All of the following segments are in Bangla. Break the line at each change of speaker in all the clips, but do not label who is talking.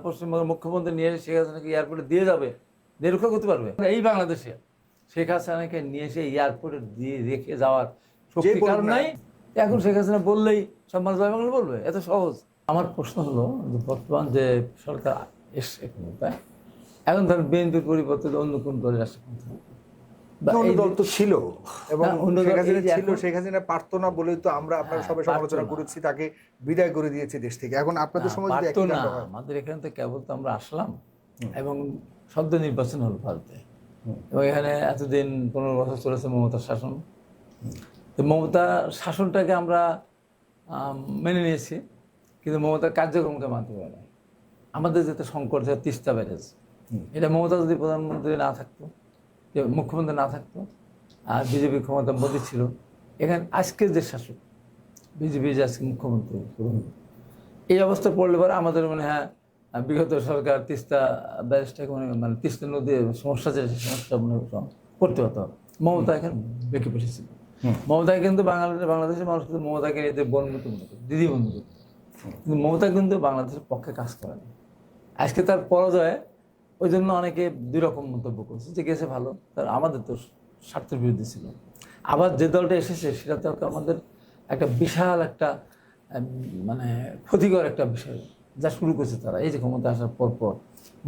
পশ্চিমবঙ্গের মুখ্যমন্ত্রী নিয়ে এসে শেখ হাসিনাকে এয়ারপোর্টে দিয়ে যাবে, দিয়ে রক্ষা করতে পারবে? এই বাংলাদেশে শেখ হাসিনাকে নিয়ে এসে এয়ারপোর্টে দিয়ে রেখে যাওয়ার শক্তি কারণ নাই। এখন শেখ হাসিনা বললেই সব মানুষ জয় বাংলা বলবে, এত সহজ? আমার প্রশ্ন হলো যে বর্তমান যে সরকার এসছে ক্ষমতায়, এখন ধরেন বিএনপির পরিবর্তে অন্য কোন দলের রাষ্ট্রপতি
দল তো ছিল এবং শেখ হাসিনা পারতো না বলেই তো আমরা আপনারা সবাই সমালোচনা করেছি, তাকে বিদায় করে দিয়েছে দেশ থেকে। এখন আপনাদের সময়
আমাদের এখানে তো কেবল তো আমরা আসলাম এবং সদ্য নির্বাচন হলো ভারতে, এবং এখানে এতদিন 15 বছর চলেছে মমতার শাসন। তো মমতার শাসনটাকে আমরা মেনে নিয়েছি, কিন্তু মমতার কার্যক্রমকে মানতে পারে না। আমাদের যেটা সংকট, যে তিস্তা ব্যারেজ, এটা মমতা যদি প্রধানমন্ত্রী না থাকতো, যে মুখ্যমন্ত্রী না থাকতো, আর বিজেপি ক্ষমতা মোদী ছিল, এখানে আজকের যে শাসক বিজেপি যে আজকে মুখ্যমন্ত্রী, এই অবস্থা পড়লে পরে আমাদের মনে হয় বিগত সরকার তিস্তা ব্যারেজটাকে মানে তিস্তা নদীর সমস্যা, যে সমস্যা মনে করতে হতো। মমতা এখানে বেঁকে বসেছিল। মমতাকে কিন্তু বাংলাদেশের মানুষ কিন্তু মমতাকে এদের বন্ধুত্ব মনে করত, দিদি বন্ধু করত, কিন্তু মমতা কিন্তু বাংলাদেশের পক্ষে কাজ করেনি। আজকে তার পরাজয়ে ওই জন্য অনেকে দুই রকম মন্তব্য করছে, যে গেছে ভালো, তার আমাদের তো স্বার্থের বিরুদ্ধে ছিল। আবার যে দলটা এসেছে সেটা তো আমাদের একটা বিশাল একটা মানে ক্ষতিকর একটা বিষয় যা শুরু করছে তারা। এই যে ক্ষমতা আসার পর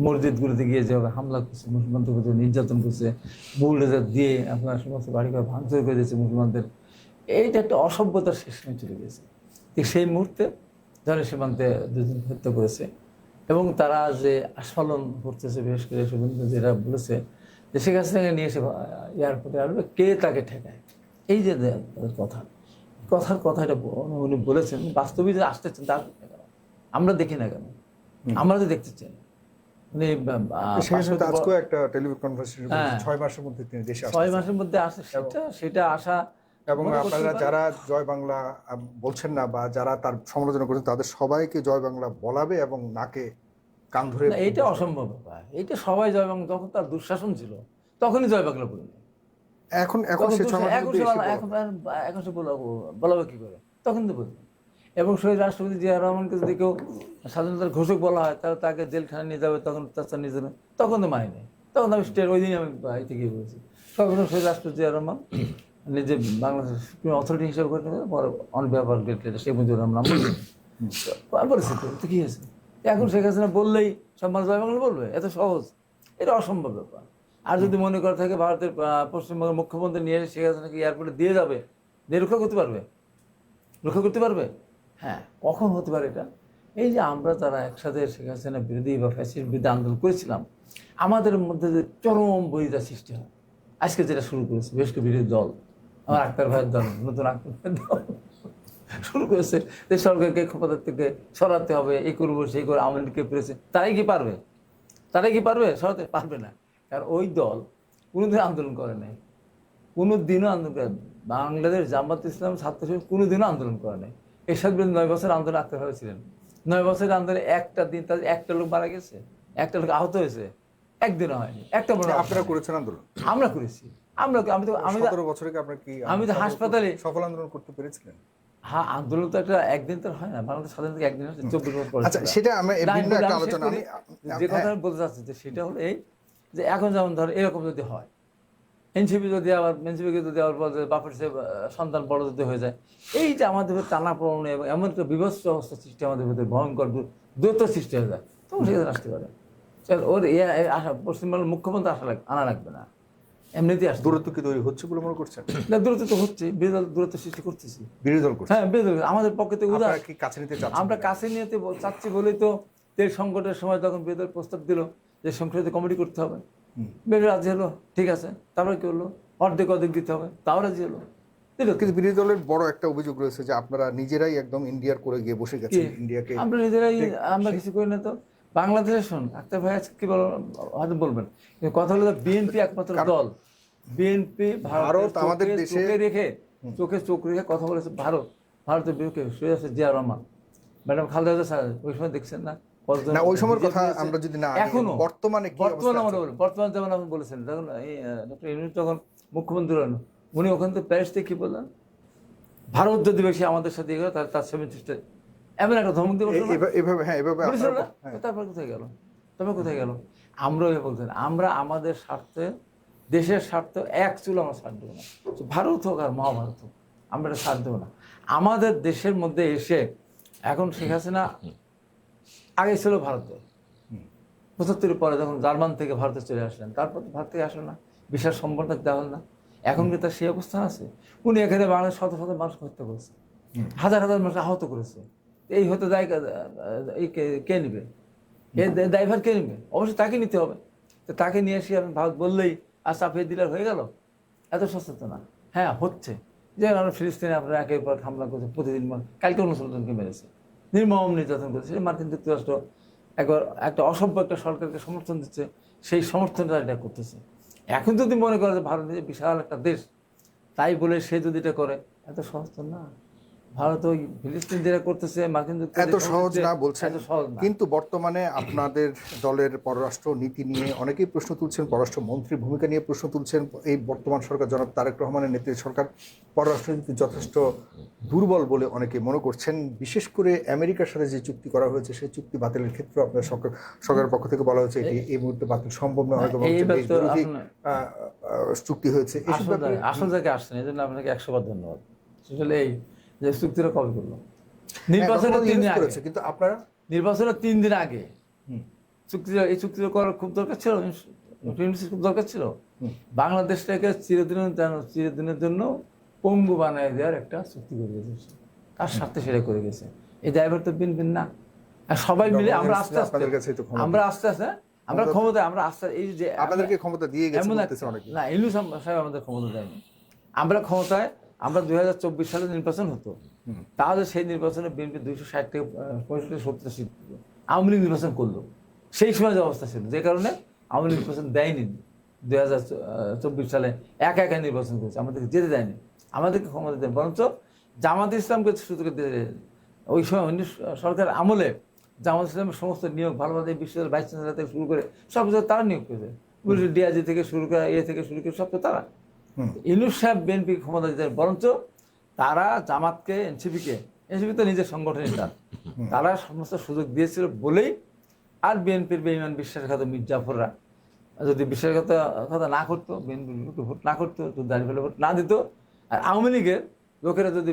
মসজিদগুলোতে গিয়ে যেভাবে হামলা করছে, মুসলমানদের প্রতি নির্যাতন করছে, বুলডোজার দিয়ে আপনার সমস্ত বাড়িঘর ভাঙচুর করে দিয়েছে মুসলমানদের, এইটা একটা অসভ্যতার শেষ নিয়ে চলে গেছে। ঠিক সেই মুহূর্তে ধরে সীমান্তে দুজন হত্যা করেছে, এবং তারা যে আস্ফালন করতেছে, বিশেষ করে শুভেন্দু যেটা বলেছে যে শেখ হাসিনাকে নিয়ে এসে এয়ারপোর্টে আসবে, কে তাকে ঠেকায়, এই যে কথাটা উনি বলেছেন, বাস্তবে যে আসতেছেন তার আমরা দেখি না কেন? আমরা তো দেখতে চাই। মানে
6 মাসের মধ্যে তিনি দেশে
6 মাসের মধ্যে আসে, সেটা আশা।
এবং আপনারা যারা জয় বাংলা বলছেন না বা যারা তার সমালোচনা করছেন, তাদের সবাইকে জয় বাংলা বলাবে এবং নাকে কান ধরে,
এইটা অসম্ভব ব্যাপার। এইটা সবাই জয় বাংলা, যখন তার দুঃশাসন ছিল তখনই জয় বাংলা বলবে। এখন সে বলাবে কি করে? তখন তো বলবে। এবং শহীদ রাষ্ট্রপতি জিয়া রহমানকে যদি কেউ স্বাধীনতার ঘোষক বলা হয়, তাহলে তাকে জেলখানা নিয়ে যাবে, তখন তার নিয়ে যাবে, তখন তো মানি নেই। তখন আমি ওই দিনই আমি বাড়িতে গিয়ে বলেছি, সর্বপ্রথম শহীদ রাষ্ট্রপতি জিয়া রহমান নিজে বাংলাদেশ সুপ্রিম অথরিটি হিসেবে করে on behalf of great leader Sheikh Mujibur Rahman বলেছি। তো কি হয়েছে? এখন শেখ হাসিনা বললেই সব মানুষ জয় বাংলা বলবে, এত সহজ? এটা অসম্ভব ব্যাপার। আর যদি মনে করে থাকে ভারতের পশ্চিমবঙ্গের মুখ্যমন্ত্রী নিয়ে এসে শেখ হাসিনাকে এয়ারপোর্টে দিয়ে যাবে, দিয়ে রক্ষা করতে পারবে? রক্ষা করতে পারবে? হ্যাঁ, কখন হতে পারে এটা? এই যে আমরা যারা একসাথে শেখ হাসিনা বিরোধী বা ফ্যাসিস্ট বিরোধী আন্দোলন করেছিলাম, আমাদের মধ্যে যে চরম বৈরিতা সৃষ্টি হয়, আজকে যেটা শুরু করেছে বেশ কিছু বিরোধী দল, আমার আক্তার ভাইয়ের দল, নতুন আক্তার ভাইয়ের দল শুরু করেছে যে সরকারকে ক্ষমতার থেকে সরাতে হবে, এই করবো সেই করে, আওয়ামী লীগকে পেরেছে। তারাই কি পারবে? সরাতে পারবে না। কারণ ওই দল কোনোদিন আন্দোলন করে নাই, কোনোদিনও আন্দোলন করে। বাংলাদেশ জামাত ইসলাম ছাত্র শিবির কোনোদিনও আন্দোলন করে নাই। এরশাদ বিরুদ্ধে 9 বছর আন্দোলন আক্তার ভাই ছিলেন। 9 বছরের আন্দোলনে একটা দিন তাদের একটা লোক মারা গেছে, একটা লোক আহত হয়েছে, একদিনও হয়নি। একটা
আপনারা করেছেন আন্দোলন?
আমরা করেছি। আমি তো হাসপাতালে
সফল আন্দোলন করতে পেরেছিলেন?
হ্যাঁ, আন্দোলন তো একদিন তো হয় না। বাংলাদেশ স্বাধীনতা একদিন হচ্ছে, 24 বছর পরে।
আচ্ছা, সেটা আমরা একটা আলোচনা,
যে কথা বলতে চাচ্ছি যে সেটা হলো এই যে এখন যেমন ধর এরকম যদি হয়, এনসিপি যদি আবার বাপের সে সন্তান বড় যদি হয়ে যায়, এই যে আমাদের টানা প্রবণে এবং এমন একটা বিভৎস অবস্থা সৃষ্টি, আমাদের ভিতরে ভয়ঙ্কর দ্বৈত সৃষ্টি হয়ে যায়, তখন সেখানে আসতে পারে। ওর আশা পশ্চিমবঙ্গের মুখ্যমন্ত্রী আনা লাগবে না, এমনিতেই আসে।
দূরত্ব কি তৈরি হচ্ছে বলে মনে করছেন?
না, দূরত্ব তো হচ্ছে, বিরোধী দল দূরত্ব সৃষ্টি করতেছি।
বিরোধী দল করছে?
হ্যাঁ, বিরোধী দল আমাদের পক্ষে তো
আমরা কাছে নিতে
চাচ্ছি বলেই তো তেল সংকটের সময় তখন বিরোধী দল প্রস্তাব দিল যে সংসদে কমিটি করতে হবে। বিরোধী রাজি হলো, ঠিক আছে। তারপরে কি হলো? অর্ধেক দিতে হবে, তাও রাজি হলো।
কিন্তু বিরোধী দলের বড় একটা অভিযোগ রয়েছে যে আপনারা নিজেরাই একদম ইন্ডিয়ার করে গিয়ে বসে গেছেন। ইন্ডিয়াকে
আমরা নিজেরাই, আমরা কিছু করি না তো। বাংলাদেশের শোন আক্তার ভাই কি হয়তো বলবেন, কথা হলো বিএনপি একমাত্র দল, বিএনপি ভারত আমাদের দেশে চোখে চোখ রেখে কথা বলেছে। ভারতের বিরুদ্ধে শুয়ে আছে জিয়া রহমান, ম্যাডাম খালেদা স্যার, ওই সময় দেখছেন না?
ওই সময়ের কথা আমরা যদি না,
এখনো
বর্তমানে
যেমন আপনি বলেছেন, তখন ডক্টর ইউনূস যখন মুখ্যমন্ত্রী হলেন, উনি ওখান থেকে প্যারিস থেকে কি বললেন, ভারত যদি বেশি আমাদের সাথে তাহলে তার 70 এমন একটা ধমক দিয়ে বলছিল না?
এভাবে হ্যাঁ এভাবে
বলেছিল
আপনারা
না? তারপর কোথায় গেল? তবে কোথায় গেল? আমরাও বলছেন আমরা আমাদের স্বার্থে, দেশের স্বার্থ এক চুল আমরা ছাড় দেবো না। ভারত হোক আর মহাভারত হোক, আমরা এটা ছাড় দেবো না। আমাদের দেশের মধ্যে এসে এখন শেখ হাসিনা আগে ছিল ভারতে, ৭৫ পরে যখন জার্মান থেকে ভারতে চলে আসলেন, তারপর তো ভারত থেকে আসলো না, বিশাল সম্পর্ক দেওয়া হল না। এখন কি তার সেই অবস্থান আছে? উনি এখানে বাংলাদেশ শত শত মানুষ হত্যা করেছে, হাজার হাজার মানুষ আহত করেছে। এই হতে দায় এই কে নেবে? এর দায়ভার কে নেবে? অবশ্যই তাকে নিতে হবে। তো তাকে নিয়ে এসে আমি ভারত বললেই আর চাপিয়ে দিলে হয়ে গেল? এত সচেতন না। হ্যাঁ হচ্ছে, যে আমরা ফিলিস্তিনে আপনারা একের পর হামলা করছে, প্রতিদিন কালকে 69 জনকে মেরেছে, নির্মম নির্যাতন করেছে। মার্কিন যুক্তরাষ্ট্র একবার একটা অসভ্য একটা সরকারকে সমর্থন দিচ্ছে, সেই সমর্থনটা এটা করতেছে। এখন যদি মনে করে যে ভারত বিশাল একটা দেশ, তাই বলে সে যদি এটা করে, এত সহজ তো না। ভারত ওই ফিলিস্তিন যেটা করতেছে, মার্কিন
এত সহজ না বলছেন,
এত সহজ না।
কিন্তু বর্তমানে আপনাদের দলের পররাষ্ট্র নীতি নিয়ে অনেকেই প্রশ্ন তুলছেন, পররাষ্ট্র মন্ত্রীর ভূমিকা নিয়ে প্রশ্ন তুলছেন। এই বর্তমান সরকার জনাব তারেক রহমানের নেতৃত্বের সরকার পররাষ্ট্রনীতি যথেষ্ট দুর্বল বলে অনেকে মনে করছেন। বিশেষ করে আমেরিকার সাথে যে চুক্তি করা হয়েছে, সেই চুক্তি বাতিলের ক্ষেত্রে আপনার সরকারের পক্ষ থেকে বলা হয়েছে এটি এই মুহূর্তে বাতিল সম্ভব নয়, হয়তো বিরোধী চুক্তি হয়েছে।
আসল জায়গায় আসছেন, এই জন্য আপনাকে 100বার ধন্যবাদ। আসলে এই যে চুক্তিটা কবে করলো? নির্বাচনের 3 দিন আগে,
কিন্তু আপনারা
নির্বাচনের 3 দিন আগে চুক্তিটা, এই চুক্তিটা করার খুব দরকার ছিল, খুব দরকার ছিল। বাংলাদেশটাকে চিরদিনের জন্য পঙ্গু বানিয়ে দেওয়ার একটা চুক্তি করে গেছে, তার স্বার্থে সেটা করে গেছে। এই ড্রাইভার তো বিন না। আর সবাই মিলে আমরা আস্তে আস্তে আমরা ক্ষমতায়, আমরা আস্তে এই যে
আপনাদেরকে ক্ষমতা দিয়ে গেছে বলতেছে অনেকে।
না, ইউনূস সাহেব আমাদের ক্ষমতা দেয়নি। আমরা ক্ষমতায়, আমরা 2024 সালে নির্বাচন হতো, তাহলে সেই নির্বাচনে বিএনপি 260 থেকে 65-70 সিট পেল। আওয়ামী লীগ নির্বাচন করলো, সেই সময় যে অবস্থা ছিল, যে কারণে আওয়ামী লীগ নির্বাচন দেয়নি। 2024 সালে একা একা নির্বাচন করেছে, আমাদেরকে যেতে দেয়নি, আমাদেরকে ক্ষমতা দেয়। বরঞ্চ জামাত ইসলামকে সুযোগ দিয়ে, ওই সময় অন্য সরকার আমলে জামাত ইসলামের সমস্ত নিয়োগ ভালোভাবে বিশ্ববিদ্যালয়ের ভাইস চ্যান্সেলর থেকে শুরু করে সব কিছু তারা নিয়োগ করেছে, ডিআইজি থেকে শুরু করে থেকে শুরু করে সব তো তারা। ইউনূস সাহেব বিএনপি ক্ষমতা দিতে, বরঞ্চ তারা জামাতকে, এনসিপি তো নিজের সংগঠনের তারা সমস্ত সুযোগ দিয়েছিল বলেই আর বিএনপির বেঈমান বিশ্বাসঘাত মির্জাফররা যদি বিশ্বাসঘাতকতা না করতো, বিএনপি ভোট না করতো, যদি দাঁড়িয়ে ভোট না দিত, আর আওয়ামী লীগের লোকেরা যদি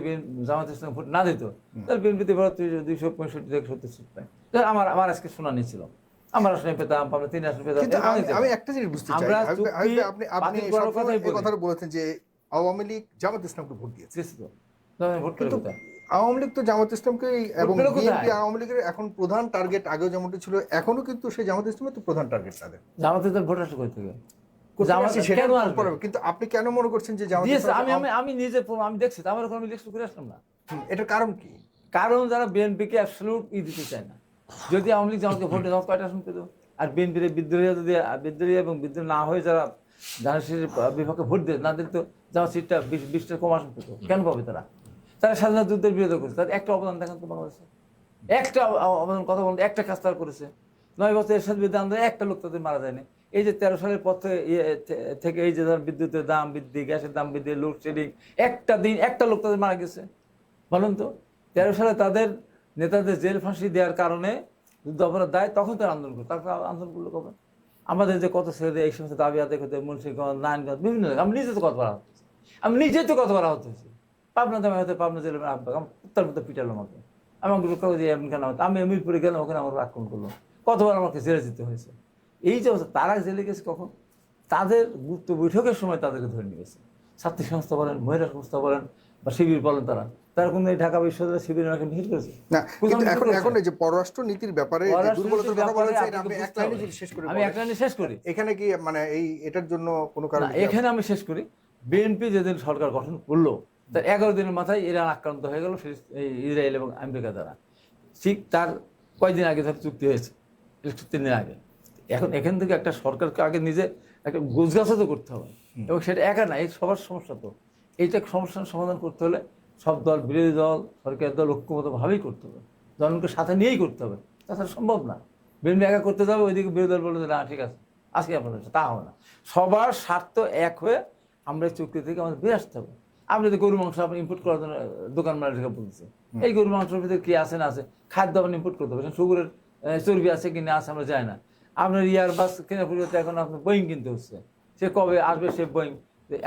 জামাত ইসলাম ভোট না দিত, তাহলে বিএনপিতে 265 থেকে 70 সিট পায়। আমার আজকে শুনানি ছিল, আমার আসলে পেতাম, আমরা 3 আসনে পেতাম।
আমি একটা জিনিস বুঝতে চাই, আপনি কথাটা বলেছেন যে আওয়ামী লীগ জামাত ইসলামকে ভোট দিয়েছে, কিন্তু আওয়ামী লীগ তো জামাত ইসলামকে এবং বিএনপি আওয়ামী লীগের এখন প্রধান টার্গেট, আগেও যেমনটি ছিল এখনো কিন্তু সেই জামাত ইসলামের তো প্রধান টার্গেট তাদের।
জামাত ইসলাম ভোট আসে কই থেকে?
কিন্তু আপনি কেন মনে করছেন যে জামাত
ইসলাম? আমি নিজে আমি দেখছি, আমার কোনো ইলেকশন করে আসলাম না।
এটার কারণ কি?
কারণ যারা বিএনপিকে অ্যাবসলিউট দিতে চায় না। যদি আওয়ামী লীগ জামাতকে ভোট দেওয়া, কয়টা আসন পেত? আর বিএনপির বিদ্রোহী যদি বিদ্রোহী এবং বিদ্রোহী না হয়ে যারা জাহাজের বিপক্ষে ভোট দিয়ে না দিত, যাওয়ার সিটটা 20টা কম আসন পেত। কেন পাবে তারা? তারা স্বাধীনতা যুদ্ধের বিরোধী করেছে, তাদের একটা অবদান দেখান তো বাংলাদেশে, একটা অবদান, কথা বলতে একটা কাজ তারা করেছে। 9 বছর এরশাদ বিরুদ্ধে আন্দোলনে একটা লোক তাদের মারা যায়নি। এই যে 13 সালের পর থেকে এই যে বিদ্যুতের দাম বৃদ্ধি, গ্যাসের দাম বৃদ্ধি, লোডশেডিং, একটা দিন একটা লোক তাদের মারা গেছে। বলুন তো, 13 সালে তাদের নেতাদের জেল ফাঁসি দেওয়ার কারণে যুদ্ধ অপরাধ দায়, তখন তারা আন্দোলন করে। তারপর আন্দোলন করলো কবে? আমাদের যে কত ছেলে এই সমস্ত দাবি আদায় করতে, মুন্সিগঞ্জ, নারায়ণগঞ্জ, বিভিন্ন জায়গায় আমি নিজে তো কথা বলা হচ্ছে, আমি নিজে তো কথা বলা হতেছি। পাবনাতে আমি হয়তো পাবনা জেলের উত্তর মধ্যে পিটালো আমাকে, আমাকে যে এমন কেন, আমি মিরপুরে গেলাম, ওখানে আমার আক্রমণ করলো, কতবার আমাকে জেলে যেতে হয়েছে। এই যে অবস্থা, তারা জেলে গেছে কখন? তাদের গুপ্ত বৈঠকের সময় তাদেরকে ধরে নিয়ে গেছে। ছাত্রী সংস্থা বলেন, মহিলা সংস্থা বলেন, বা শিবির বলেন, তারা কোন ঢাকা বিশ্ববিদ্যালয় শিবির ভিড় করেছে
না। কিন্তু এখন এই যে পররাষ্ট্র নীতির ব্যাপারে দুর্বলতার কথা বলেছে, আমি এক লাইনে শেষ করি। এখানে কি মানে এটার জন্য কোনো কারণ?
এখানে আমি শেষ করি। বিএনপি যেদিন সরকার গঠন করলো, তার 11 দিনের মাথায় ইরান আক্রান্ত হয়ে গেল ইসরায়েল এবং আমেরিকা দ্বারা। ঠিক তার কয়েকদিন আগে তার চুক্তি হয়েছে, 3 দিন আগে। এখন এখান থেকে একটা সরকারকে আগে নিজে একটা গোছগাছা তো করতে হবে, এবং সেটা একা না, এই সবার সমস্যা। তো এইটা সমস্যার সমাধান করতে হলে সব দল, বিরোধী দল, সরকারি দল ঐক্যবদ্ধভাবেই করতে হবে, জনগণকে সাথে নিয়েই করতে হবে, তাছাড়া সম্ভব না। বিএনপি একা করতে যাবে, ওইদিকে বিরোধী দল বলে না ঠিক আছে আজকে আপনাদের, তা হবে না। সবার স্বার্থ এক হয়ে আমরা এই চুক্তি থেকে আমাদের বেরিয়ে আসতে হবে। আপনি তো গরু মাংস আপনি ইম্পোর্ট করার জন্য দোকান মালিককে বলছে, এই গরু মাংসের ভিতরে কি আছে না আছে, খাদ্য আপনি ইম্পোর্ট করতে হবে, সুগারের চর্বি আছে কি না আছে আমরা যাই না। আপনার বাস কেনার পরিবর্তে এখন আপনার বোয়িং কিনতে হচ্ছে, সে কবে আসবে সে বোয়িং,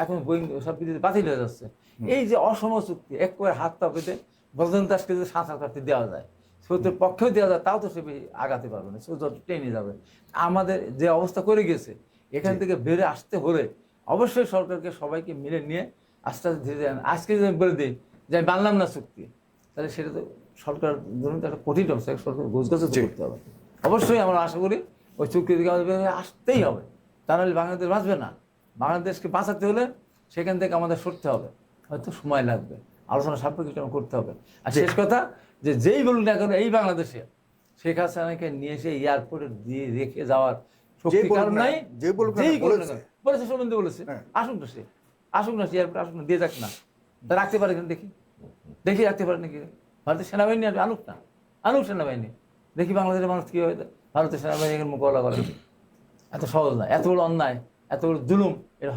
এখন বোয়িং সব কিছু বাতিল হয়ে যাচ্ছে। এই যে অসম চুক্তি একবারে হাত পা পেতে বদন দাসকে যদি সাঁতার কাটতে দেওয়া যায়, সত্যের পক্ষেও দেওয়া যায়, তাও তো সে আগাতে পারবে না, সে যত টেনে যাবে। আমাদের যে অবস্থা করে গেছে, এখান থেকে বেড়ে আসতে হলে অবশ্যই সরকারকে সবাইকে মিলে নিয়ে আস্তে আস্তে ধীরে ধীরে, আজকে যদি আমি বলে দিই যে আমি মানলাম না চুক্তি, তাহলে সেটা তো সরকার ধরুন একটা কঠিন অবস্থা, সরকার গোছগাছ করতে হবে। অবশ্যই আমরা আশা করি ওই চুক্তি থেকে আমাদের বের হয়ে আসতেই হবে, তা নাহলে বাংলাদেশ বাঁচবে না। বাংলাদেশকে বাঁচাতে হলে সেখান থেকে আমাদের সরতে হবে, হয়তো সময় লাগবে, আলোচনা সাপেক্ষে করতে হবে। আর শেষ কথা, যে যেই বলুন না কেন এই বাংলাদেশে শেখ হাসিনাকে নিয়ে এসে এয়ারপোর্টে দিয়ে রেখে যাওয়ার শক্তি কারণ নাই। যেই বলেছে শুভেন্দু বলেছে, আসুক না সে, আসুক না সে এয়ারপোর্টে, আসুক না, দিয়ে যাক না, তা রাখতে পারে কিনা দেখি রাখতে পারে নাকি। ভারতের সেনাবাহিনী আনুক না, আনুক সেনাবাহিনী, দেখি বাংলাদেশের মানুষ কি হয় ভারতের সেনাবাহিনীকে মোকাবেলা করে। এত সহজ না, এত বড় অন্যায়, এত বড় জুলুম এটা